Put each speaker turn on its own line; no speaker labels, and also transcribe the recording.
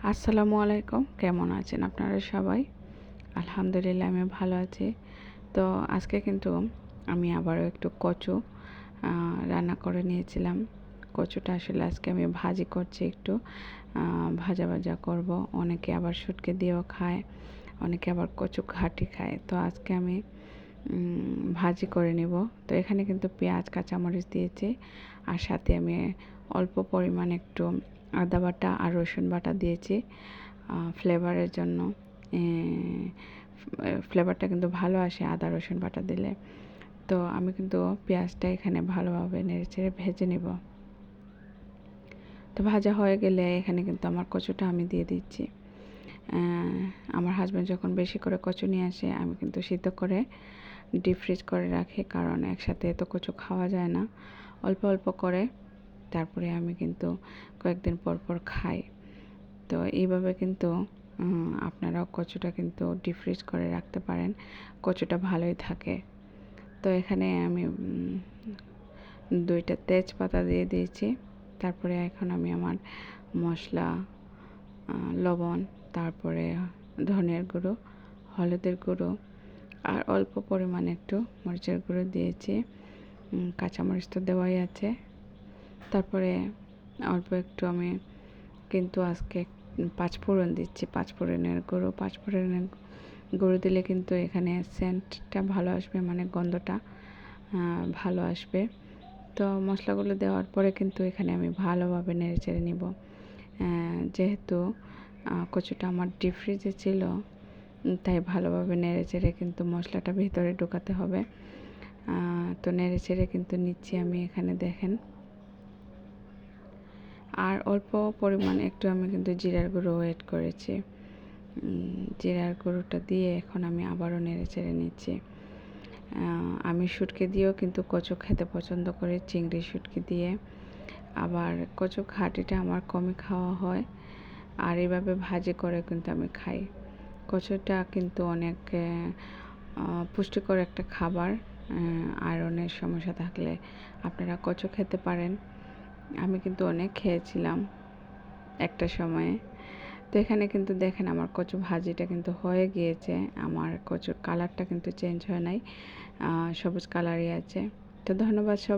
আসসালামু আলাইকুম, কেমন আছেন আপনারা সবাই? আলহামদুলিল্লাহ আমি ভালো আছি। তো আজকে কিন্তু আমি আবারও একটু কচু রান্না করে নিয়েছিলাম। কচুটা আসলে আজকে আমি ভাজি করছি, একটু ভাজা ভাজা করব। অনেকে আবার শুটকি দিয়েও খায়, অনেকে আবার কচু ঘাটি খায়। তো আজকে আমি ভাজি করে নেব। তো এখানে কিন্তু পেঁয়াজ কাঁচামরিচ দিয়েছি, আর সাথে আমি অল্প পরিমাণ একটু আদা বাটা আর রসুন বাটা দিয়েছি ফ্লেভারের জন্য। ফ্লেভারটা কিন্তু ভালো আসে আদা রসুন বাটা দিলে। তো আমি কিন্তু পেঁয়াজটা এখানে ভালোভাবে নেড়েচেড়ে ভেজে নেব। তো ভাজা হয়ে গেলে এখানে কিন্তু আমার কচুটা আমি দিয়ে দিচ্ছি। আমার হাজব্যান্ড যখন বেশি করে কচু নিয়ে আসে, আমি কিন্তু সিদ্ধ করে ডিপ ফ্রিজ করে রাখি, কারণ একসাথে এত কচু খাওয়া যায় না। অল্প অল্প করে তারপরে আমি কিন্তু কয়েকদিন পর পর খাই। তো এইভাবে কিন্তু আপনারাও কচুটা কিন্তু ডিপ ফ্রিজ করে রাখতে পারেন, কচুটা ভালোই থাকে। তো এখানে আমি 2টা তেজপাতা দিয়ে দিয়েছি। তারপরে এখন আমি আমার মশলা, লবণ, তারপরে ধনিয়ার গুঁড়ো, হলুদের গুঁড়ো আর অল্প পরিমাণে একটু মরিচের গুঁড়ো দিয়েছি। কাঁচামরিচ তো দেওয়াই আছে। তারপরে অল্প একটু আমি কিন্তু আজকে পাঁচফোড়ন দিচ্ছি, পাঁচফোড়নের গুঁড়ো দিলে কিন্তু এখানে সেন্টটা ভালো আসবে, মানে গন্ধটা ভালো আসবে। তো মশলাগুলো দেওয়ার পরে কিন্তু এখানে আমি ভালোভাবে নেড়েচেড়ে নিব। যেহেতু কচুটা আমার ডিপ ফ্রিজে ছিল, তাই ভালোভাবে নেড়েচেড়ে কিন্তু মশলাটা ভিতরে ঢোকাতে হবে। তো নেড়েচেড়ে কিন্তু নিচ্ছি আমি, এখানে দেখেন। আর অল্প পরিমাণে একটু আমি কিন্তু জিরার গুঁড়ো এড করেছি। জিরার গুঁড়োটা দিয়ে এখন আমি আবারও নেড়েচেড়ে নিচ্ছি। আমি শুটকি দিয়েও কিন্তু কচু খেতে পছন্দ করি, চিংড়ি শুটকি দিয়ে। আবার কচু ঘাটিটা আমার কমই খাওয়া হয়, আর এভাবে ভাজি করে কিন্তু আমি খাই। কচুটা কিন্তু অনেক পুষ্টিকর একটা খাবার। আয়রনের সমস্যা থাকলে আপনারা কচু খেতে পারেন। আমি কিন্তু অনেক খেয়েছিলাম একটা সময়ে। তো এখানে কিন্তু দেখেন আমার কচু ভাজিটা কিন্তু হয়ে গিয়েছে। আমার কচুর কালারটা কিন্তু চেঞ্জ হয় নাই, সবুজ কালারই আছে। তো ধন্যবাদ সব।